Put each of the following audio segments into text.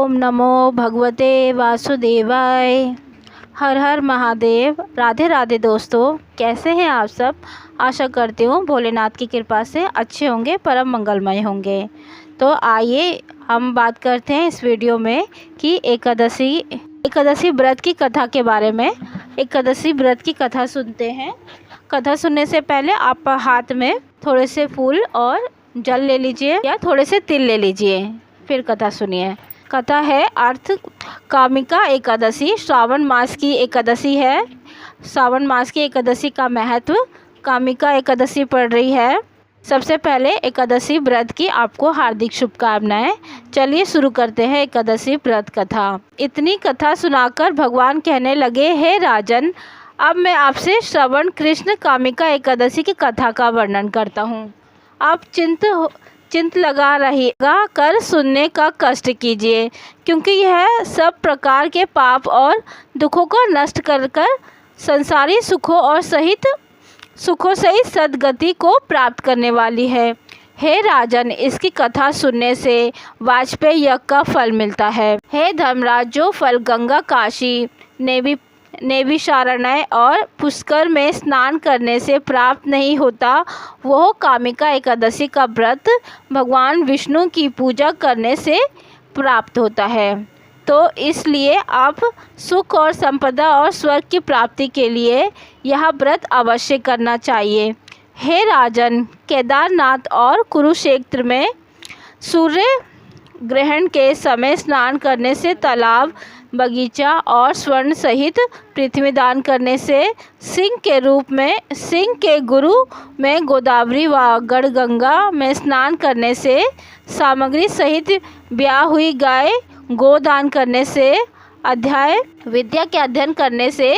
ओम नमो भगवते वासुदेवाय। हर हर महादेव। राधे राधे दोस्तों, कैसे हैं आप सब। आशा करती हूँ भोलेनाथ की कृपा से अच्छे होंगे, परम मंगलमय होंगे। तो आइए हम बात करते हैं इस वीडियो में कि एकादशी व्रत की कथा के बारे में। एकादशी व्रत की कथा सुनते हैं। कथा सुनने से पहले आप हाथ में थोड़े से फूल और जल ले लीजिए या थोड़े से तिल ले लीजिए, फिर कथा सुनिए। कथा है अर्थ कामिका एकादशी। श्रावण मास की एकादशी है। श्रावण मास की एकादशी का महत्व। कामिका एकादशी पड़ रही है। सबसे पहले एकादशी व्रत की आपको हार्दिक शुभकामनाएं। चलिए शुरू करते हैं एकादशी व्रत कथा। इतनी कथा सुनाकर भगवान कहने लगे, हे राजन, अब मैं आपसे श्रवण कृष्ण कामिका एकादशी की कथा का वर्णन करता हूँ। आप चिंत लगा रहेगा कर सुनने का कष्ट कीजिए, क्योंकि यह सब प्रकार के पाप और दुखों को नष्ट कर संसारी सुखों सहित सद्गति को प्राप्त करने वाली है। हे राजन, इसकी कथा सुनने से वाजपेयी यज्ञ का फल मिलता है। हे धर्मराज, जो फल गंगा, काशी, नैमिषारण्य और पुष्कर में स्नान करने से प्राप्त नहीं होता, वह कामिका एकादशी का व्रत भगवान विष्णु की पूजा करने से प्राप्त होता है। तो इसलिए आप सुख और संपदा और स्वर्ग की प्राप्ति के लिए यह व्रत अवश्य करना चाहिए। हे राजन, केदारनाथ और कुरुक्षेत्र में सूर्य ग्रहण के समय स्नान करने से, तालाब, बगीचा और स्वर्ण सहित पृथ्वी दान करने से, सिंह के गुरु में गोदावरी व गढ़गंगा में स्नान करने से, सामग्री सहित ब्याह हुई गाय गोदान करने से, विद्या के अध्ययन करने से,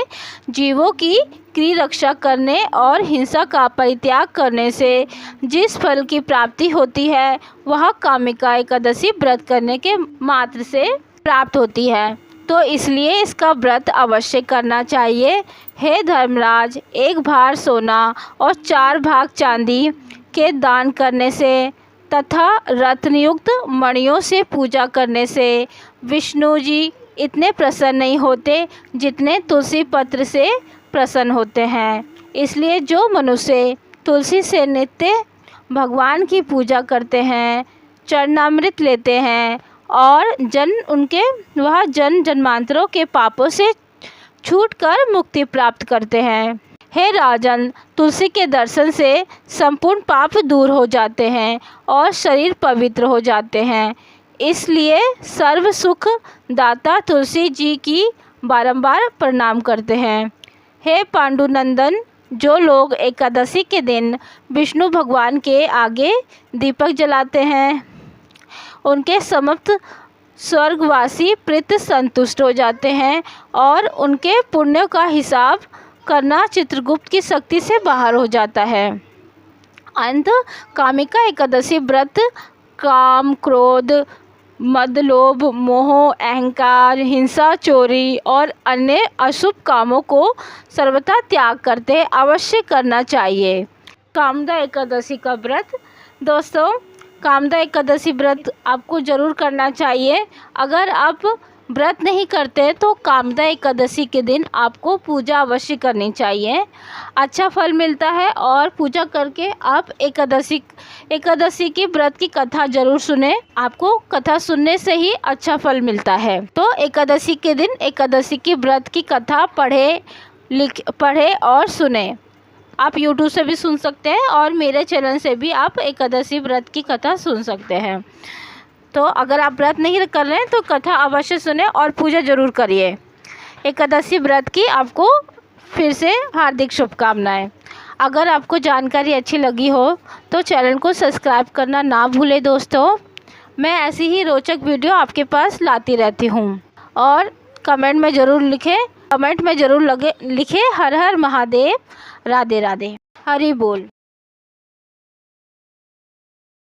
जीवों की क्री रक्षा करने और हिंसा का परित्याग करने से जिस फल की प्राप्ति होती है, वह कामिका एकादशी व्रत करने के मात्र से प्राप्त होती है। तो इसलिए इसका व्रत अवश्य करना चाहिए। हे धर्मराज, 1 भार सोना और 4 भाग चांदी के दान करने से तथा रत्नयुक्त मणियों से पूजा करने से विष्णु जी इतने प्रसन्न नहीं होते जितने तुलसी पत्र से प्रसन्न होते हैं। इसलिए जो मनुष्य तुलसी से नित्य भगवान की पूजा करते हैं, चरणामृत लेते हैं और वह जन्मांतरों के पापों से छूटकर मुक्ति प्राप्त करते हैं। हे राजन, तुलसी के दर्शन से संपूर्ण पाप दूर हो जाते हैं और शरीर पवित्र हो जाते हैं। इसलिए सर्व सुख दाता तुलसी जी की बारंबार प्रणाम करते हैं। हे पांडुनंदन, जो लोग एकादशी के दिन विष्णु भगवान के आगे दीपक जलाते हैं, उनके समस्त स्वर्गवासी प्रीत संतुष्ट हो जाते हैं और उनके पुण्य का हिसाब करना चित्रगुप्त की शक्ति से बाहर हो जाता है। अंत कामिका एकादशी व्रत काम, क्रोध, मद, लोभ, मोह, अहंकार, हिंसा, चोरी और अन्य अशुभ कामों को सर्वथा त्याग करते अवश्य करना चाहिए। कामदा एकादशी का व्रत। दोस्तों, कामदा एकादशी व्रत आपको ज़रूर करना चाहिए। अगर आप व्रत नहीं करते तो कामदा एकादशी के दिन आपको पूजा अवश्य करनी चाहिए। अच्छा फल मिलता है और पूजा करके आप एकादशी की व्रत की कथा ज़रूर सुने। आपको कथा सुनने से ही अच्छा फल मिलता है। तो एकादशी के दिन एकादशी की व्रत की कथा पढ़े और सुने। आप YouTube से भी सुन सकते हैं और मेरे चैनल से भी आप एकादशी व्रत की कथा सुन सकते हैं। तो अगर आप व्रत नहीं कर रहे हैं तो कथा अवश्य सुने और पूजा ज़रूर करिए। एकादशी व्रत की आपको फिर से हार्दिक शुभकामनाएं। अगर आपको जानकारी अच्छी लगी हो तो चैनल को सब्सक्राइब करना ना भूलें दोस्तों। मैं ऐसी ही रोचक वीडियो आपके पास लाती रहती हूँ। और कमेंट में ज़रूर लिखें हर हर महादेव, राधे राधे, हरि बोल।